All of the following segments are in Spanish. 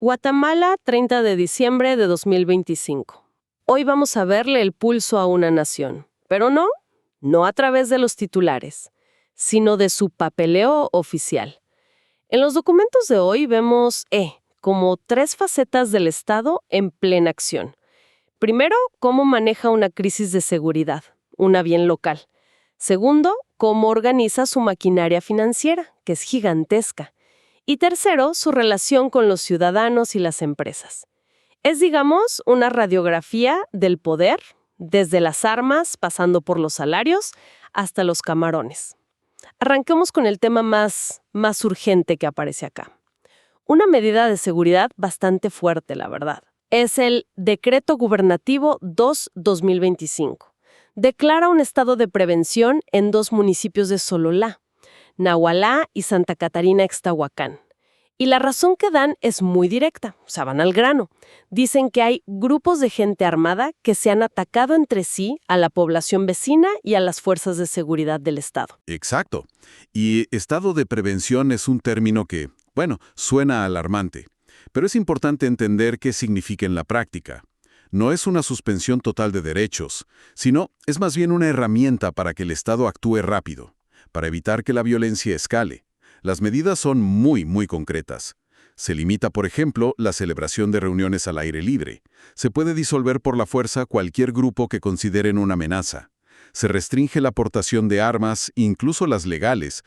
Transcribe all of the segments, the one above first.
Guatemala, 30 de diciembre de 2025. Hoy vamos a verle el pulso a una nación, pero no a través de los titulares, sino de su papeleo oficial. En los documentos de hoy vemos, como tres facetas del Estado en plena acción. Primero, cómo maneja una crisis de seguridad, una bien local. Segundo, cómo organiza su maquinaria financiera, que es gigantesca. Y tercero, su relación con los ciudadanos y las empresas. Es, digamos, una radiografía del poder, desde las armas, pasando por los salarios, hasta los camarones. Arranquemos con el tema más urgente que aparece acá. Una medida de seguridad bastante fuerte, la verdad. Es el Decreto Gubernativo 2-2025. Declara un estado de prevención en 2 municipios de Sololá, Nahualá y Santa Catarina Ixtahuacán. Y la razón que dan es muy directa, van al grano. Dicen que hay grupos de gente armada que se han atacado entre sí a la población vecina y a las fuerzas de seguridad del Estado. Exacto. Y estado de prevención es un término que, suena alarmante. Pero es importante entender qué significa en la práctica. No es una suspensión total de derechos, sino es más bien una herramienta para que el Estado actúe rápido, para evitar que la violencia escale. Las medidas son muy concretas. Se limita, por ejemplo, la celebración de reuniones al aire libre. Se puede disolver por la fuerza cualquier grupo que consideren una amenaza. Se restringe la aportación de armas, incluso las legales,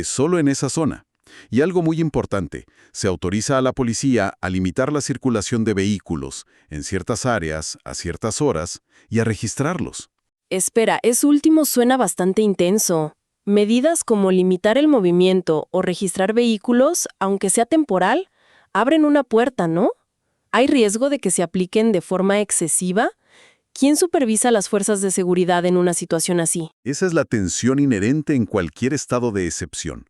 solo en esa zona. Y algo muy importante, se autoriza a la policía a limitar la circulación de vehículos en ciertas áreas, a ciertas horas, y a registrarlos. Espera, eso último suena bastante intenso. Medidas como limitar el movimiento o registrar vehículos, aunque sea temporal, abren una puerta, ¿no? ¿Hay riesgo de que se apliquen de forma excesiva? ¿Quién supervisa a las fuerzas de seguridad en una situación así? Esa es la tensión inherente en cualquier estado de excepción.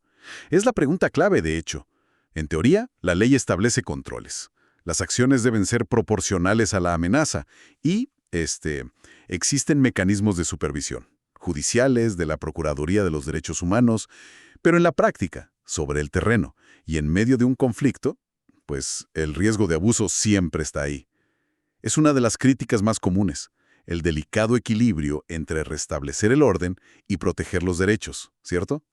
Es la pregunta clave, de hecho. En teoría, la ley establece controles. Las acciones deben ser proporcionales a la amenaza y, existen mecanismos de supervisión, judiciales, de la Procuraduría de los Derechos Humanos, pero en la práctica, sobre el terreno y en medio de un conflicto, pues el riesgo de abuso siempre está ahí. Es una de las críticas más comunes, el delicado equilibrio entre restablecer el orden y proteger los derechos, ¿cierto?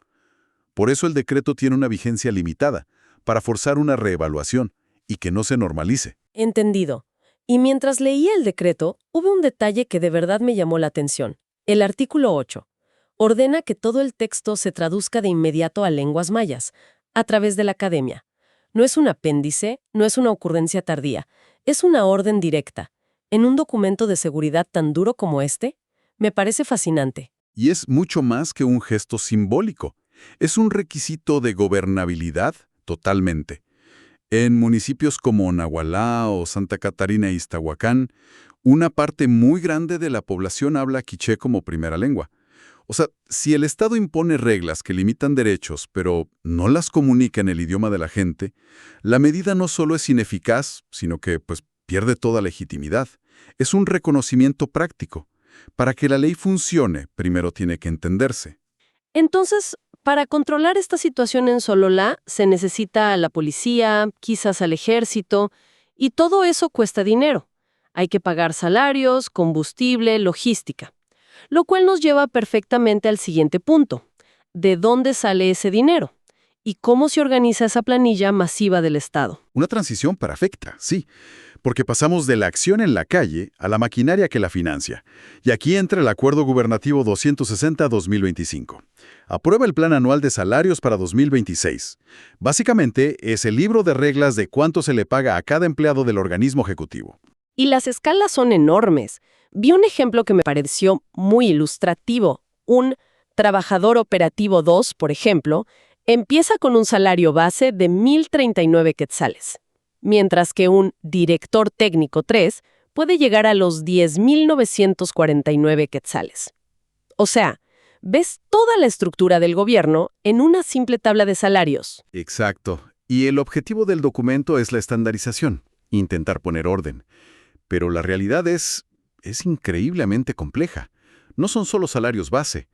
Por eso el decreto tiene una vigencia limitada, para forzar una reevaluación y que no se normalice. Entendido. Y mientras leía el decreto, hubo un detalle que de verdad me llamó la atención. El artículo 8 ordena que todo el texto se traduzca de inmediato a lenguas mayas, a través de la academia. No es un apéndice, no es una ocurrencia tardía, es una orden directa. En un documento de seguridad tan duro como este, me parece fascinante. Y es mucho más que un gesto simbólico. Es un requisito de gobernabilidad totalmente. En municipios como Nahualá o Santa Catarina e Ixtahuacán, una parte muy grande de la población habla quiché como primera lengua. O sea, si el Estado impone reglas que limitan derechos, pero no las comunica en el idioma de la gente, la medida no solo es ineficaz, sino que, pierde toda legitimidad. Es un reconocimiento práctico. Para que la ley funcione, primero tiene que entenderse. Entonces, para controlar esta situación en Sololá, se necesita a la policía, quizás al ejército, y todo eso cuesta dinero. Hay que pagar salarios, combustible, logística. Lo cual nos lleva perfectamente al siguiente punto. ¿De dónde sale ese dinero? ¿Y cómo se organiza esa planilla masiva del Estado? Una transición perfecta, sí, porque pasamos de la acción en la calle a la maquinaria que la financia. Y aquí entra el Acuerdo Gubernativo 260-2025. Aprueba el Plan Anual de Salarios para 2026. Básicamente, es el libro de reglas de cuánto se le paga a cada empleado del organismo ejecutivo. Y las escalas son enormes. Vi un ejemplo que me pareció muy ilustrativo. Un trabajador operativo 2, por ejemplo, empieza con un salario base de 1,039 quetzales, mientras que un director técnico 3 puede llegar a los 10,949 quetzales. O sea, ves toda la estructura del gobierno en una simple tabla de salarios. Exacto. Y el objetivo del documento es la estandarización, intentar poner orden. Pero la realidad es increíblemente compleja. No son solo salarios base.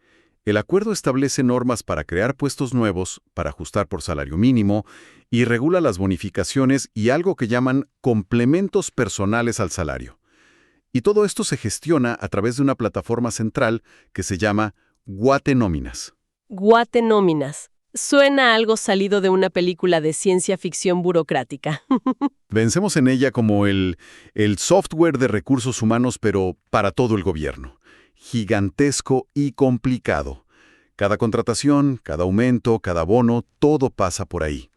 El acuerdo establece normas para crear puestos nuevos, para ajustar por salario mínimo, y regula las bonificaciones y algo que llaman complementos personales al salario. Y todo esto se gestiona a través de una plataforma central que se llama Guate Nóminas. Guate Nóminas. Suena a algo salido de una película de ciencia ficción burocrática. Vencemos en ella como el software de recursos humanos, pero para todo el gobierno. Gigantesco y complicado. Cada contratación, cada aumento, cada bono, todo pasa por ahí.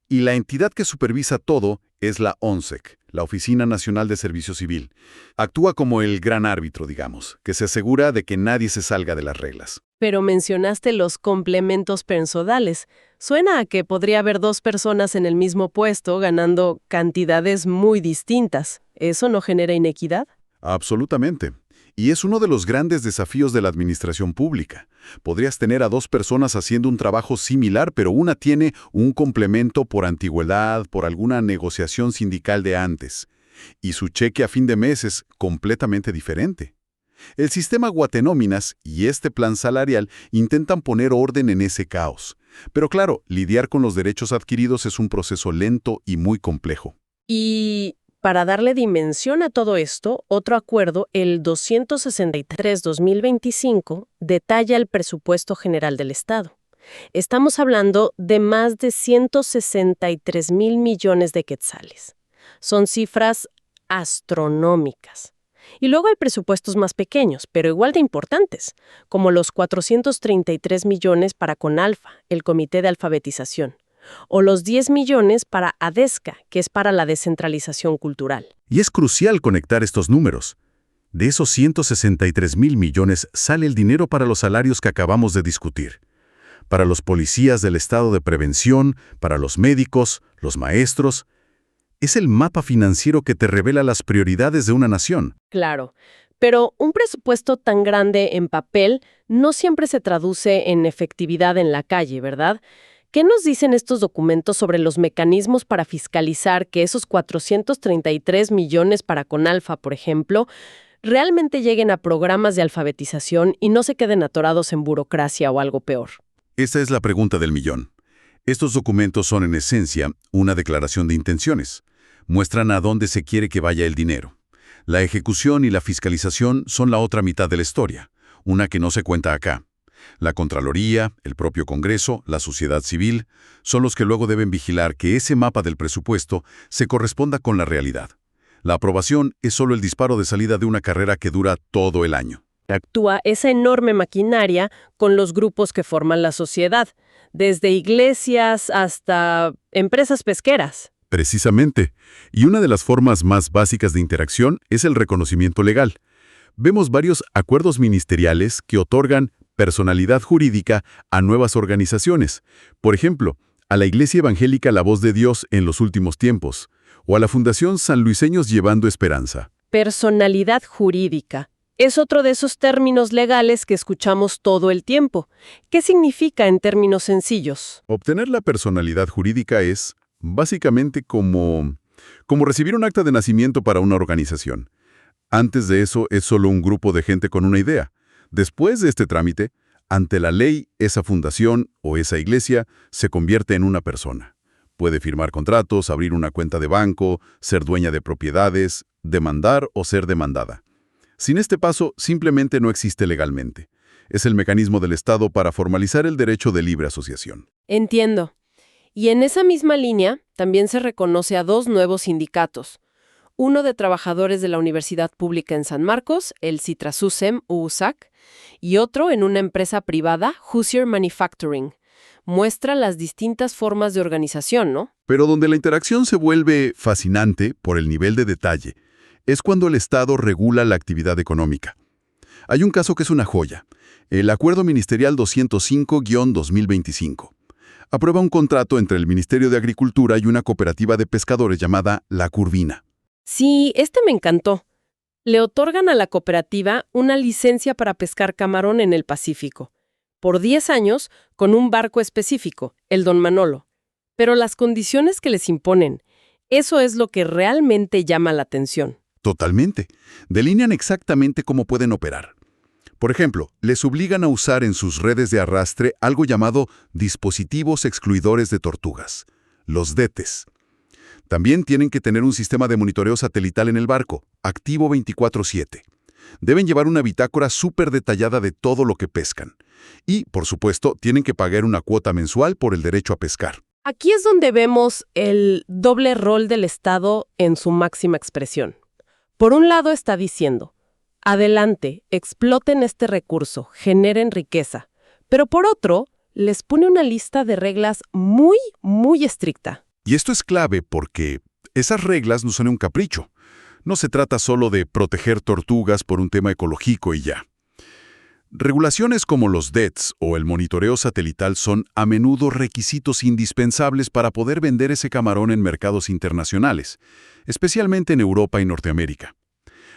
Y la entidad que supervisa todo es la ONSEC, la Oficina Nacional de Servicio Civil. Actúa como el gran árbitro, digamos, que se asegura de que nadie se salga de las reglas. Pero mencionaste los complementos personales. Suena a que podría haber dos personas en el mismo puesto ganando cantidades muy distintas. ¿Eso no genera inequidad? Absolutamente. Y es uno de los grandes desafíos de la administración pública. Podrías tener a dos personas haciendo un trabajo similar, pero una tiene un complemento por antigüedad, por alguna negociación sindical de antes. Y su cheque a fin de mes es completamente diferente. El sistema Guatenóminas y este plan salarial intentan poner orden en ese caos. Pero claro, lidiar con los derechos adquiridos es un proceso lento y muy complejo. Y para darle dimensión a todo esto, otro acuerdo, el 263-2025, detalla el presupuesto general del Estado. Estamos hablando de más de 163,000 millones de quetzales. Son cifras astronómicas. Y luego hay presupuestos más pequeños, pero igual de importantes, como los 433 millones para CONALFA, el Comité de Alfabetización, o los 10 millones para ADESCA, que es para la descentralización cultural. Y es crucial conectar estos números. De esos 163,000 millones sale el dinero para los salarios que acabamos de discutir. Para los policías del estado de prevención, para los médicos, los maestros. Es el mapa financiero que te revela las prioridades de una nación. Claro, pero un presupuesto tan grande en papel no siempre se traduce en efectividad en la calle, ¿verdad? ¿Qué nos dicen estos documentos sobre los mecanismos para fiscalizar que esos 433 millones para CONALFA, por ejemplo, realmente lleguen a programas de alfabetización y no se queden atorados en burocracia o algo peor? Esa es la pregunta del millón. Estos documentos son en esencia una declaración de intenciones. Muestran a dónde se quiere que vaya el dinero. La ejecución y la fiscalización son la otra mitad de la historia, una que no se cuenta acá. La Contraloría, el propio Congreso, la sociedad civil, son los que luego deben vigilar que ese mapa del presupuesto se corresponda con la realidad. La aprobación es solo el disparo de salida de una carrera que dura todo el año. Actúa esa enorme maquinaria con los grupos que forman la sociedad, desde iglesias hasta empresas pesqueras. Precisamente. Y una de las formas más básicas de interacción es el reconocimiento legal. Vemos varios acuerdos ministeriales que otorgan personalidad jurídica a nuevas organizaciones. Por ejemplo, a la Iglesia Evangélica La Voz de Dios en los últimos tiempos, o a la Fundación Sanluiseños Llevando Esperanza. Personalidad jurídica. Es otro de esos términos legales que escuchamos todo el tiempo. ¿Qué significa en términos sencillos? Obtener la personalidad jurídica es, básicamente, como recibir un acta de nacimiento para una organización. Antes de eso es solo un grupo de gente con una idea. Después de este trámite, ante la ley, esa fundación o esa iglesia se convierte en una persona. Puede firmar contratos, abrir una cuenta de banco, ser dueña de propiedades, demandar o ser demandada. Sin este paso, simplemente no existe legalmente. Es el mecanismo del Estado para formalizar el derecho de libre asociación. Entiendo. Y en esa misma línea, también se reconoce a dos nuevos sindicatos. Uno de trabajadores de la Universidad Pública en San Marcos, el CITRASUSEM UUSAC, y otro en una empresa privada, Hoosier Manufacturing. Muestra las distintas formas de organización, ¿no? Pero donde la interacción se vuelve fascinante por el nivel de detalle, es cuando el Estado regula la actividad económica. Hay un caso que es una joya, el Acuerdo Ministerial 205-2025. Aprueba un contrato entre el Ministerio de Agricultura y una cooperativa de pescadores llamada La Curvina. Sí, este me encantó. Le otorgan a la cooperativa una licencia para pescar camarón en el Pacífico, por 10 años con un barco específico, el Don Manolo. Pero las condiciones que les imponen, eso es lo que realmente llama la atención. Totalmente. Delinean exactamente cómo pueden operar. Por ejemplo, les obligan a usar en sus redes de arrastre algo llamado dispositivos excluidores de tortugas, los DETES. También tienen que tener un sistema de monitoreo satelital en el barco, activo 24/7. Deben llevar una bitácora súper detallada de todo lo que pescan. Y, por supuesto, tienen que pagar una cuota mensual por el derecho a pescar. Aquí es donde vemos el doble rol del Estado en su máxima expresión. Por un lado está diciendo, adelante, exploten este recurso, generen riqueza. Pero por otro, les pone una lista de reglas muy, muy estricta. Y esto es clave porque esas reglas no son un capricho. No se trata solo de proteger tortugas por un tema ecológico y ya. Regulaciones como los DETs o el monitoreo satelital son a menudo requisitos indispensables para poder vender ese camarón en mercados internacionales, especialmente en Europa y Norteamérica.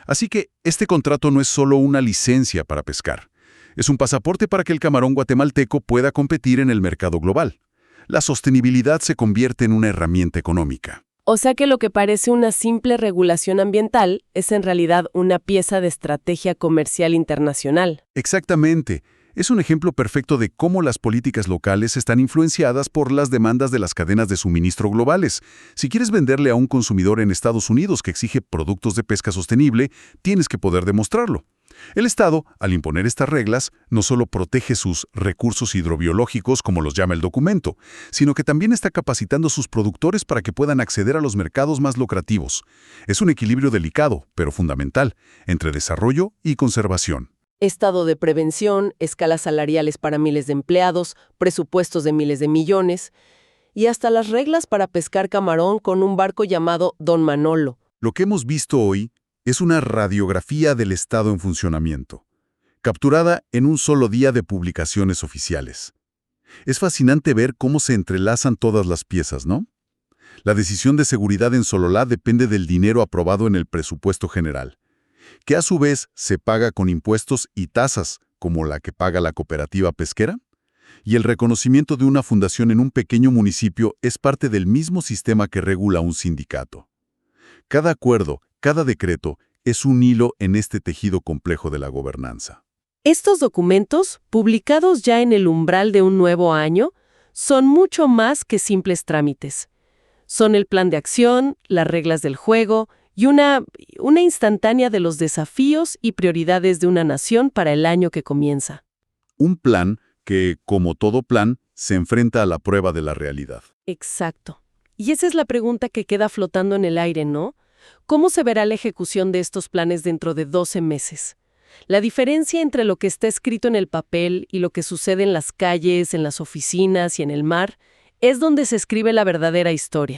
Así que este contrato no es solo una licencia para pescar, es un pasaporte para que el camarón guatemalteco pueda competir en el mercado global. La sostenibilidad se convierte en una herramienta económica. O sea que lo que parece una simple regulación ambiental es en realidad una pieza de estrategia comercial internacional. Exactamente. Es un ejemplo perfecto de cómo las políticas locales están influenciadas por las demandas de las cadenas de suministro globales. Si quieres venderle a un consumidor en Estados Unidos que exige productos de pesca sostenible, tienes que poder demostrarlo. El Estado, al imponer estas reglas, no solo protege sus recursos hidrobiológicos, como los llama el documento, sino que también está capacitando a sus productores para que puedan acceder a los mercados más lucrativos. Es un equilibrio delicado, pero fundamental, entre desarrollo y conservación. Estado de prevención, escalas salariales para miles de empleados, presupuestos de miles de millones, y hasta las reglas para pescar camarón con un barco llamado Don Manolo. Lo que hemos visto hoy es una radiografía del Estado en funcionamiento, capturada en un solo día de publicaciones oficiales. Es fascinante ver cómo se entrelazan todas las piezas, ¿no? La decisión de seguridad en Sololá depende del dinero aprobado en el presupuesto general, que a su vez se paga con impuestos y tasas, como la que paga la cooperativa pesquera, y el reconocimiento de una fundación en un pequeño municipio es parte del mismo sistema que regula un sindicato. Cada acuerdo, cada decreto, es un hilo en este tejido complejo de la gobernanza. Estos documentos, publicados ya en el umbral de un nuevo año, son mucho más que simples trámites. Son el plan de acción, las reglas del juego y una instantánea de los desafíos y prioridades de una nación para el año que comienza. Un plan que, como todo plan, se enfrenta a la prueba de la realidad. Exacto. Y esa es la pregunta que queda flotando en el aire, ¿no? ¿Cómo se verá la ejecución de estos planes dentro de 12 meses? La diferencia entre lo que está escrito en el papel y lo que sucede en las calles, en las oficinas y en el mar, es donde se escribe la verdadera historia.